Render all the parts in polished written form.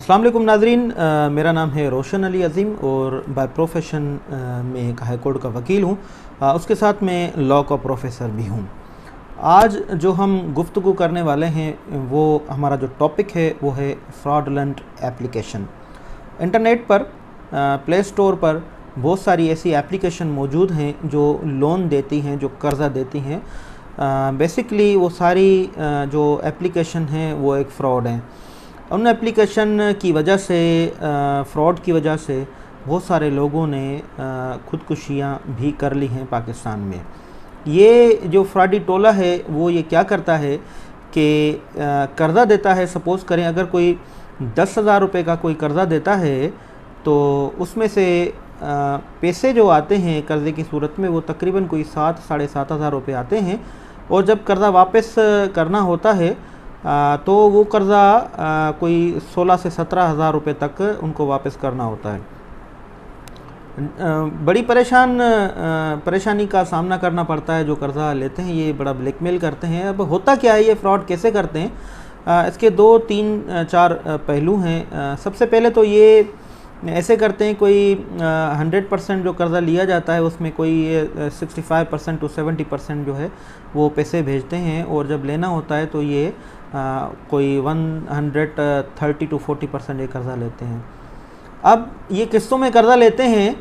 अस्सलाम वालेकुम नाज़रीन, मेरा नाम है रोशन अली अज़ीम और बाय प्रोफेशन मैं एक हाई कोर्ट का वकील हूँ। उसके साथ मैं लॉ का प्रोफेसर भी हूँ। आज जो हम गुफ्तगू करने वाले हैं वो हमारा जो टॉपिक है वो है फ्रॉडलेंट एप्लीकेशन। इंटरनेट पर प्ले स्टोर पर बहुत सारी ऐसी एप्लीकेशन मौजूद हैं जो लोन देती हैं, जो कर्ज़ा देती हैं। बेसिकली वो सारी जो एप्लीकेशन हैं वो एक फ़्रॉड हैं। उन एप्लीकेशन की वजह से, फ़्रॉड की वजह से बहुत सारे लोगों ने ख़ुदकुशियाँ भी कर ली हैं पाकिस्तान में। ये जो फ्रॉडी टोला है वो ये क्या करता है कि कर्ज़ा देता है। सपोज़ करें अगर कोई 10,000 रुपये का कोई कर्ज़ा देता है तो उसमें से पैसे जो आते हैं कर्ज़े की सूरत में वो तकरीबन कोई 7 साढ़े 7 हज़ार रुपये आते हैं। और जब कर्ज़ा वापस करना होता है तो वो कर्ज़ा कोई 16 से 17 हज़ार रुपये तक उनको वापस करना होता है। बड़ी परेशानी का सामना करना पड़ता है जो कर्ज़ा लेते हैं। ये बड़ा ब्लैकमेल करते हैं। अब होता क्या है, ये फ्रॉड कैसे करते हैं, इसके 2 3 4 पहलू हैं। सबसे पहले तो ये ऐसे करते हैं, कोई 100% जो कर्ज़ा लिया जाता है उसमें कोई 65% to 70% जो है वो पैसे भेजते हैं और जब लेना होता है तो ये कोई 130 to 40% ये कर्ज़ा लेते हैं। अब ये किस्तों में कर्ज़ा लेते हैं,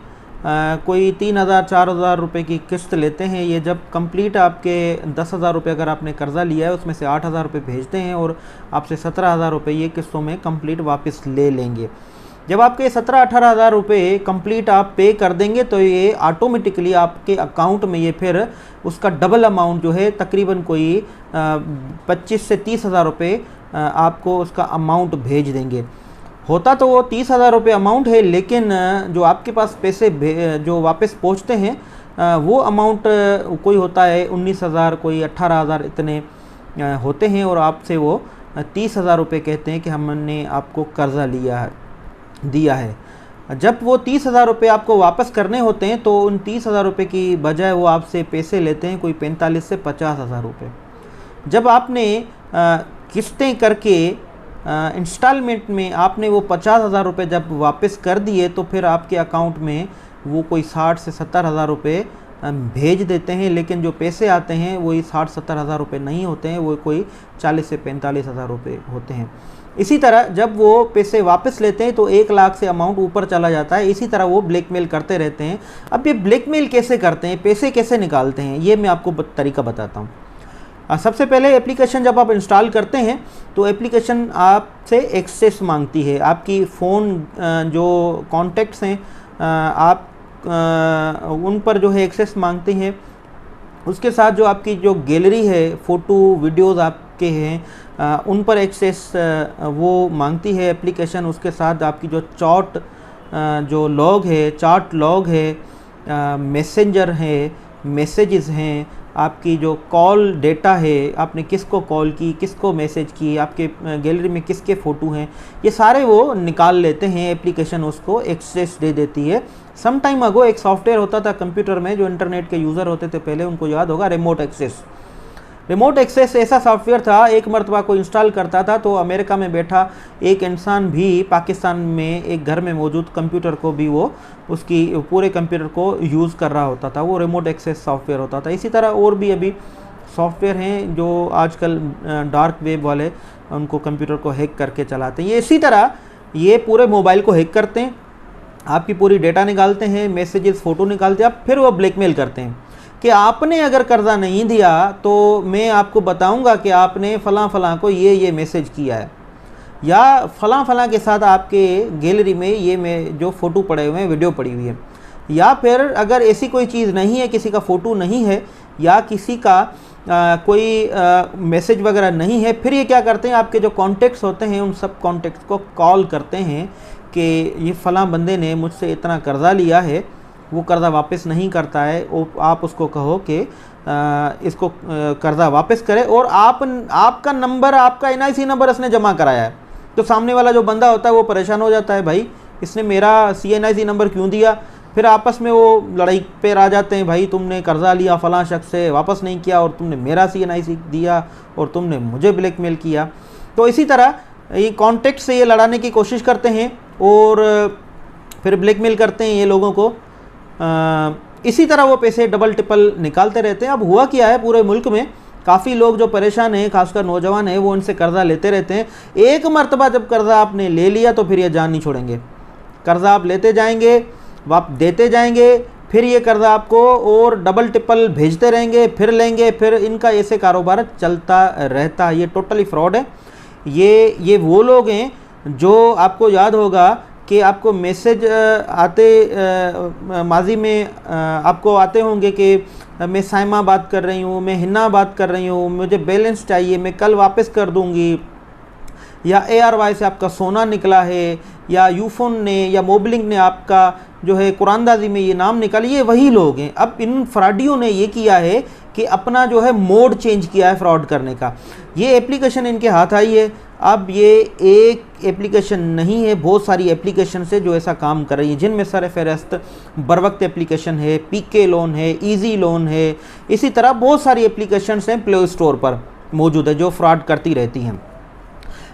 कोई 3,000 4,000 रुपये की किस्त लेते हैं। ये जब कंप्लीट आपके 10,000 रुपये अगर आपने कर्ज़ा लिया है उसमें से 8,000 रुपये भेजते हैं और आपसे 17,000 रुपये ये किस्तों में कंप्लीट वापस ले लेंगे। जब आपके 17-18 हज़ार रुपये कंप्लीट आप पे कर देंगे तो ये ऑटोमेटिकली आपके अकाउंट में ये फिर उसका डबल अमाउंट जो है तकरीबन कोई 25 से 30 हज़ार रुपये आपको उसका अमाउंट भेज देंगे। होता तो वो 30 हज़ार रुपये अमाउंट है, लेकिन जो आपके पास पैसे जो वापस पहुंचते हैं वो अमाउंट कोई होता है 19,000, कोई 18,000 इतने होते हैं और आपसे वो 30 हज़ार रुपये कहते हैं कि हमने आपको कर्ज़ा दिया है। जब वो 30 हज़ार रुपये आपको वापस करने होते हैं तो उन 30 हज़ार रुपये की बजाय वो आपसे पैसे लेते हैं कोई 45 से 50 हज़ार रुपये। जब आपने किस्तें करके इंस्टॉलमेंट में आपने वो 50 हज़ार रुपये जब वापस कर दिए तो फिर आपके अकाउंट में वो कोई 60 से 70 हज़ार रुपये भेज देते हैं, लेकिन जो पैसे आते हैं वही 60-70 हज़ार रुपये नहीं होते हैं, वो कोई 40 से 45 हज़ार रुपये होते हैं। इसी तरह जब वो पैसे वापस लेते हैं तो 1 लाख से अमाउंट ऊपर चला जाता है। इसी तरह वो ब्लैकमेल करते रहते हैं। अब ये ब्लैकमेल कैसे करते हैं, पैसे कैसे निकालते हैं, ये मैं आपको तरीका बताता हूँ। सबसे पहले एप्लीकेशन जब आप इंस्टॉल करते हैं तो एप्लीकेशन आपसे एक्सेस मांगती है। आपकी फ़ोन जो कॉन्टेक्ट्स हैं आप उन पर जो है एक्सेस मांगते हैं। उसके साथ जो आपकी जो गैलरी है, फ़ोटो वीडियोज़ आपके हैं उन पर एक्सेस वो मांगती है एप्लीकेशन। उसके साथ आपकी जो जो लॉग है, चार्ट लॉग है, मैसेंजर है, मैसेजेस हैं, आपकी जो कॉल डेटा है, आपने किसको कॉल की, किसको मैसेज की, आपके गैलरी में किसके फ़ोटो हैं, ये सारे वो निकाल लेते हैं। एप्लीकेशन उसको एक्सेस दे देती है। सम टाइम अगो एक सॉफ्टवेयर होता था कंप्यूटर में, जो इंटरनेट के यूज़र होते थे पहले, उनको याद होगा रिमोट एक्सेस ऐसा सॉफ्टवेयर था। एक मरतबा को इंस्टॉल करता था तो अमेरिका में बैठा एक इंसान भी पाकिस्तान में एक घर में मौजूद कंप्यूटर को भी वो उसकी पूरे कंप्यूटर को यूज़ कर रहा होता था। वो रिमोट एक्सेस सॉफ्टवेयर होता था। इसी तरह और भी अभी सॉफ्टवेयर हैं जो आजकल डार्क वेब वाले उनको कंप्यूटर को हैक करके चलाते हैं। ये इसी तरह ये पूरे मोबाइल को हैक करते हैं, आपकी पूरी डेटा निकालते हैं, मैसेजेस, फ़ोटो निकालते हैं। अब फिर वो ब्लैकमेल करते हैं कि आपने अगर कर्ज़ा नहीं दिया तो मैं आपको बताऊंगा कि आपने फ़लाँ को ये मैसेज किया है, या फ़लाँ के साथ आपके गैलरी में ये जो फ़ोटो पड़े हुए हैं, वीडियो पड़ी हुई है। या फिर अगर ऐसी कोई चीज़ नहीं है, किसी का फ़ोटो नहीं है या किसी का कोई मैसेज वगैरह नहीं है, फिर ये क्या करते हैं, आपके जो कॉन्टेक्ट्स होते हैं उन सब कॉन्टेक्ट्स को कॉल करते हैं कि ये फ़लाँ बंदे ने मुझसे इतना कर्ज़ा लिया है, वो कर्ज़ा वापस नहीं करता है, आप उसको कहो कि इसको कर्ज़ा वापस करे और आपका नंबर, आपका NIC नंबर इसने जमा कराया है। तो सामने वाला जो बंदा होता है वो परेशान हो जाता है, भाई इसने मेरा CNIC नंबर क्यों दिया। फिर आपस में वो लड़ाई पे आ जाते हैं, भाई तुमने कर्ज़ा लिया फ़लाँ शख्स से, वापस नहीं किया और तुमने मेरा CNIC दिया और तुमने मुझे ब्लैकमेल किया। तो इसी तरह ये कॉन्टेक्ट से ये लड़ाने की कोशिश करते हैं और फिर ब्लैकमेल करते हैं ये लोगों को। इसी तरह वो पैसे डबल टिपल निकालते रहते हैं। अब हुआ क्या है, पूरे मुल्क में काफ़ी लोग जो परेशान हैं, खासकर नौजवान हैं, वो इनसे कर्ज़ा लेते रहते हैं। एक मरतबा जब कर्ज़ा आपने ले लिया तो फिर ये जान नहीं छोड़ेंगे। कर्ज़ा आप लेते जाएंगे, आप देते जाएंगे, फिर ये कर्ज़ा आपको और डबल टिपल भेजते रहेंगे, फिर लेंगे, फिर इनका ऐसे कारोबार चलता रहता है। ये टोटली फ्रॉड है। ये वो लोग हैं जो, आपको याद होगा कि आपको मैसेज आते माजी में आपको आते होंगे कि मैं साइमा बात कर रही हूँ, मैं हिन्ना बात कर रही हूँ, मुझे बैलेंस चाहिए, मैं कल वापस कर दूँगी, या ARY से आपका सोना निकला है, या यूफोन ने या मोबलिंक ने आपका जो है कुरानदाजी में ये नाम निकाली। ये वही लोग हैं। अब इन फ्रॉडियों ने ये किया है कि अपना जो है मोड चेंज किया है फ्रॉड करने का। ये एप्लीकेशन इनके हाथ आई है। अब ये एक एप्लीकेशन नहीं है, बहुत सारी एप्लीकेशन है जो ऐसा काम कर रही है, जिनमें सर फहरिस्त बरवक्त एप्लीकेशन है, PK लोन है, ईजी लोन है, इसी तरह बहुत सारी एप्लीकेशंस हैं प्ले स्टोर पर मौजूद है जो फ्रॉड करती रहती हैं।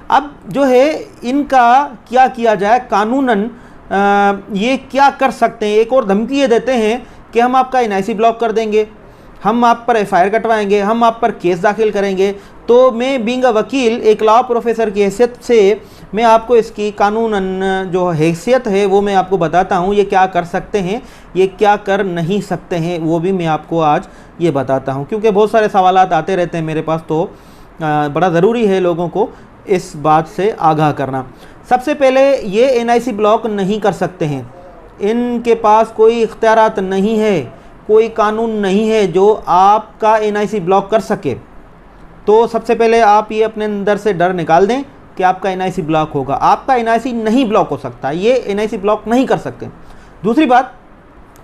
अब जो है इनका क्या किया जाए कानूनन, ये क्या कर सकते हैं। एक और धमकी ये देते हैं कि हम आपका NIC ब्लॉक कर देंगे, हम आप पर FIR कटवाएंगे, हम आप पर केस दाखिल करेंगे। तो मैं बीइंग अ वकील, एक लॉ प्रोफेसर की हैसियत से मैं आपको इसकी कानूनन जो हैसियत है वो मैं आपको बताता हूँ। ये क्या कर सकते हैं, ये क्या कर नहीं सकते हैं, वो भी मैं आपको आज ये बताता हूँ, क्योंकि बहुत सारे सवालात आते रहते हैं मेरे पास, तो बड़ा ज़रूरी है लोगों को इस बात से आगाह करना। सबसे पहले ये NIC ब्लॉक नहीं कर सकते हैं। इनके पास कोई इख्तियारात नहीं है, कोई कानून नहीं है जो आपका NIC ब्लॉक कर सके। तो सबसे पहले आप ये अपने अंदर से डर निकाल दें कि आपका NIC ब्लॉक होगा। आपका NIC नहीं ब्लॉक हो सकता, ये NIC ब्लॉक नहीं कर सकते। दूसरी बात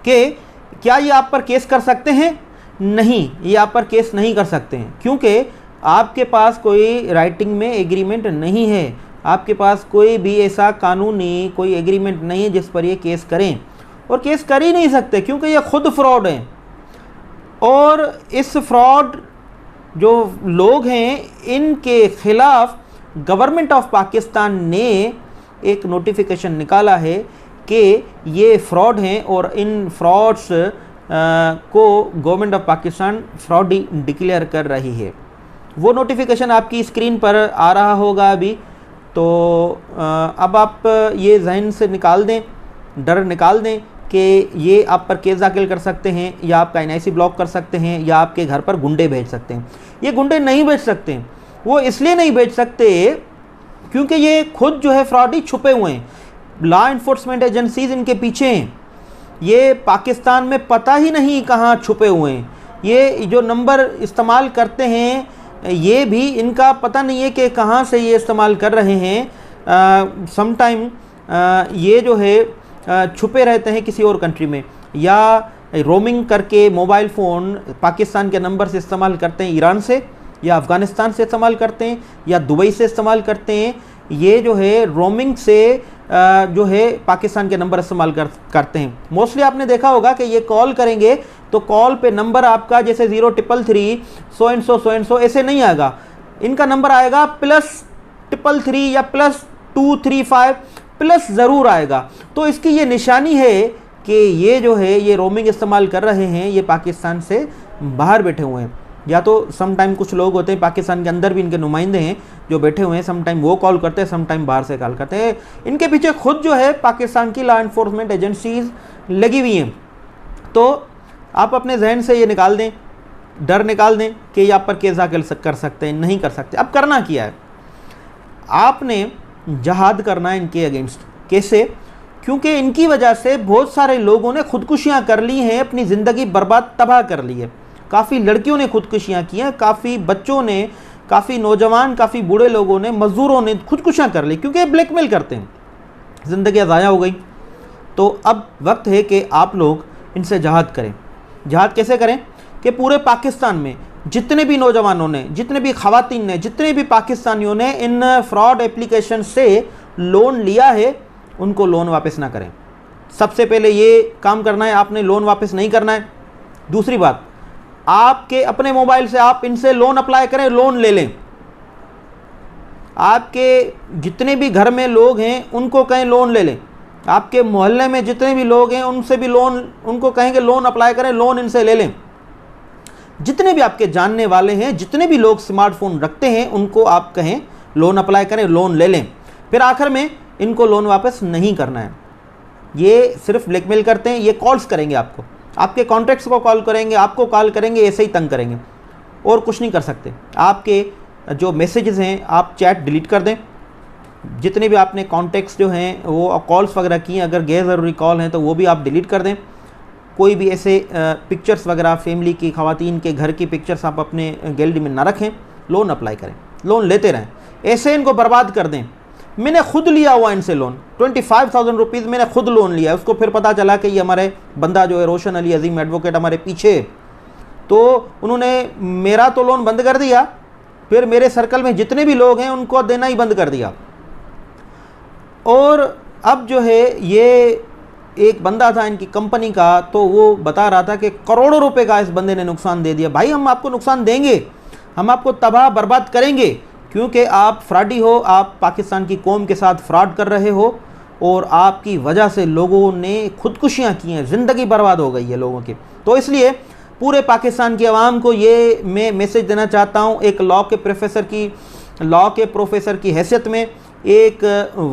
कि क्या ये आप पर केस कर सकते हैं? नहीं, ये आप पर केस नहीं कर सकते हैं, क्योंकि आपके पास कोई राइटिंग में एग्रीमेंट नहीं है, आपके पास कोई भी ऐसा कानूनी कोई एग्रीमेंट नहीं है जिस पर ये केस करें, और केस कर ही नहीं सकते क्योंकि ये खुद फ्रॉड हैं। और इस फ्रॉड जो लोग हैं इनके खिलाफ गवर्नमेंट ऑफ पाकिस्तान ने एक नोटिफिकेशन निकाला है कि ये फ्रॉड हैं और इन फ्रॉड्स को government of Pakistan fraudy declare कर रही है। वो नोटिफिकेशन आपकी स्क्रीन पर आ रहा होगा अभी। तो अब आप ये जहन से निकाल दें, डर निकाल दें कि ये आप पर केस दाखिल कर सकते हैं, या आपका NIC ब्लॉक कर सकते हैं, या आपके घर पर गुंडे भेज सकते हैं। ये गुंडे नहीं भेज सकते। वो इसलिए नहीं भेज सकते क्योंकि ये खुद जो है फ्रॉडी छुपे हुए हैं, लॉ इन्फोर्समेंट एजेंसीज इनके पीछे हैं। ये पाकिस्तान में पता ही नहीं कहाँ छुपे हुए हैं। ये जो नंबर इस्तेमाल करते हैं ये भी इनका पता नहीं है कि कहाँ से ये इस्तेमाल कर रहे हैं। समटाइम ये जो है छुपे रहते हैं किसी और कंट्री में, या रोमिंग करके मोबाइल फ़ोन पाकिस्तान के नंबर से इस्तेमाल करते हैं, ईरान से या अफ़गानिस्तान से इस्तेमाल करते हैं, या दुबई से इस्तेमाल करते हैं। ये जो है रोमिंग से जो है पाकिस्तान के नंबर इस्तेमाल करते हैं। मोस्टली आपने देखा होगा कि ये कॉल करेंगे तो कॉल पे नंबर आपका जैसे 033 सो एंड सो ऐसे नहीं आएगा। इनका नंबर आएगा +333 या +235 प्लस ज़रूर आएगा। तो इसकी ये निशानी है कि ये जो है ये रोमिंग इस्तेमाल कर रहे हैं, ये पाकिस्तान से बाहर बैठे हुए हैं। या तो सम टाइम कुछ लोग होते हैं पाकिस्तान के अंदर भी इनके नुमाइंदे हैं जो बैठे हुए हैं, सम टाइम वो कॉल करते हैं, सम टाइम बाहर से कॉल करते हैं। इनके पीछे खुद जो है पाकिस्तान की लॉ इन्फोर्समेंट एजेंसीज लगी हुई हैं। तो आप अपने जहन से ये निकाल दें, डर निकाल दें कि ये आप पर केस दाखिल कर सकते हैं, नहीं कर सकते। अब करना क्या है, आपने जहाद करना है इनके अगेंस्ट। कैसे? क्योंकि इनकी वजह से बहुत सारे लोगों ने खुदकुशियाँ कर ली हैं, अपनी ज़िंदगी बर्बाद तबाह कर ली है। काफ़ी लड़कियों ने खुदकुशियाँ की हैं, काफ़ी बच्चों ने, काफ़ी नौजवान, काफ़ी बूढ़े लोगों ने, मज़दूरों ने खुदकुशियाँ कर ली क्योंकि ब्लैकमेल करते हैं, ज़िंदगी ज़ाया हो गई। तो अब वक्त है कि आप लोग इनसे जहाद करें। जहाद कैसे करें कि पूरे पाकिस्तान में जितने भी नौजवानों ने, जितने भी ख़वातीन ने, जितने भी पाकिस्तानियों ने इन फ्रॉड एप्लीकेशन से लोन लिया है उनको लोन वापस ना करें। सबसे पहले ये काम करना है, आपने लोन वापस नहीं करना है। दूसरी बात, आपके अपने मोबाइल से आप इनसे लोन अप्लाई करें, लोन ले लें। आपके जितने भी घर में लोग हैं उनको कहें लोन ले लें, आपके मोहल्ले में जितने भी लोग हैं उनसे भी लोन, उनको कहेंगे लोन अप्लाई करें, लोन इनसे ले लें। जितने भी आपके जानने वाले हैं, जितने भी लोग स्मार्टफोन रखते हैं उनको आप कहें लोन अप्लाई करें, लोन ले लें। फिर आखिर में इनको लोन वापस नहीं करना है। ये सिर्फ ब्लैकमेल करते हैं, ये कॉल्स करेंगे आपको, आपके कॉन्टैक्ट्स को कॉल करेंगे, आपको कॉल करेंगे, ऐसे ही तंग करेंगे और कुछ नहीं कर सकते। आपके जो मैसेजेस हैं आप चैट डिलीट कर दें, जितने भी आपने कॉन्टैक्ट्स जो हैं वो कॉल्स वगैरह किए अगर गैर ज़रूरी कॉल हैं तो वो भी आप डिलीट कर दें। कोई भी ऐसे पिक्चर्स वगैरह फैमिली की, ख़वातीन के घर की पिक्चर्स आप अपने गैलरी में ना रखें। लोन अप्लाई करें, लोन लेते रहें, ऐसे इनको बर्बाद कर दें। मैंने खुद लिया हुआ इनसे लोन, 25,000 रुपीज़ मैंने खुद लोन लिया। उसको फिर पता चला कि ये हमारे बंदा जो है रोशन अली अजीम एडवोकेट हमारे पीछे, तो उन्होंने मेरा तो लोन बंद कर दिया, फिर मेरे सर्कल में जितने भी लोग हैं उनको देना ही बंद कर दिया। और अब जो है ये एक बंदा था इनकी कंपनी का, तो वो बता रहा था कि करोड़ों रुपए का इस बंदे ने नुकसान दे दिया। भाई हम आपको नुकसान देंगे, हम आपको तबाह बर्बाद करेंगे, क्योंकि आप फ्रॉडी हो, आप पाकिस्तान की कौम के साथ फ्रॉड कर रहे हो और आपकी वजह से लोगों ने खुदकुशियाँ की हैं, ज़िंदगी बर्बाद हो गई है लोगों की। तो इसलिए पूरे पाकिस्तान की आवाम को ये मैं मैसेज देना चाहता हूँ, एक लॉ के प्रोफेसर की हैसियत में, एक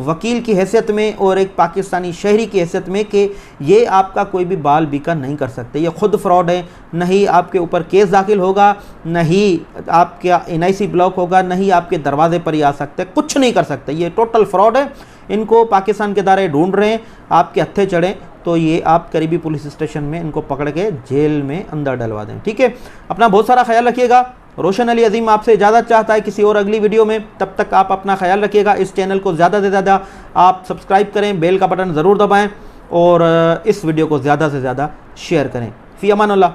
वकील की हैसियत में और एक पाकिस्तानी शहरी की हैसियत में, कि ये आपका कोई भी बाल बीका नहीं कर सकते। ये खुद फ्रॉड है, नहीं आपके ऊपर केस दाखिल होगा, नहीं आपका NIC ब्लॉक होगा, नहीं आपके दरवाजे पर ही आ सकते, कुछ नहीं कर सकते। ये टोटल फ्रॉड है। इनको पाकिस्तान के इदारे ढूंढ रहे हैं, आपके हत्थे चढ़ें तो ये आप करीबी पुलिस स्टेशन में इनको पकड़ के जेल में अंदर डलवा दें। ठीक है, अपना बहुत सारा ख्याल रखिएगा। रोशन अली अजीम आपसे इजाज़त चाहता है किसी और अगली वीडियो में, तब तक आप अपना ख्याल रखिएगा। इस चैनल को ज़्यादा से ज़्यादा आप सब्सक्राइब करें, बेल का बटन ज़रूर दबाएं और इस वीडियो को ज़्यादा से ज़्यादा शेयर करें। फ़ी अमान अल्लाह।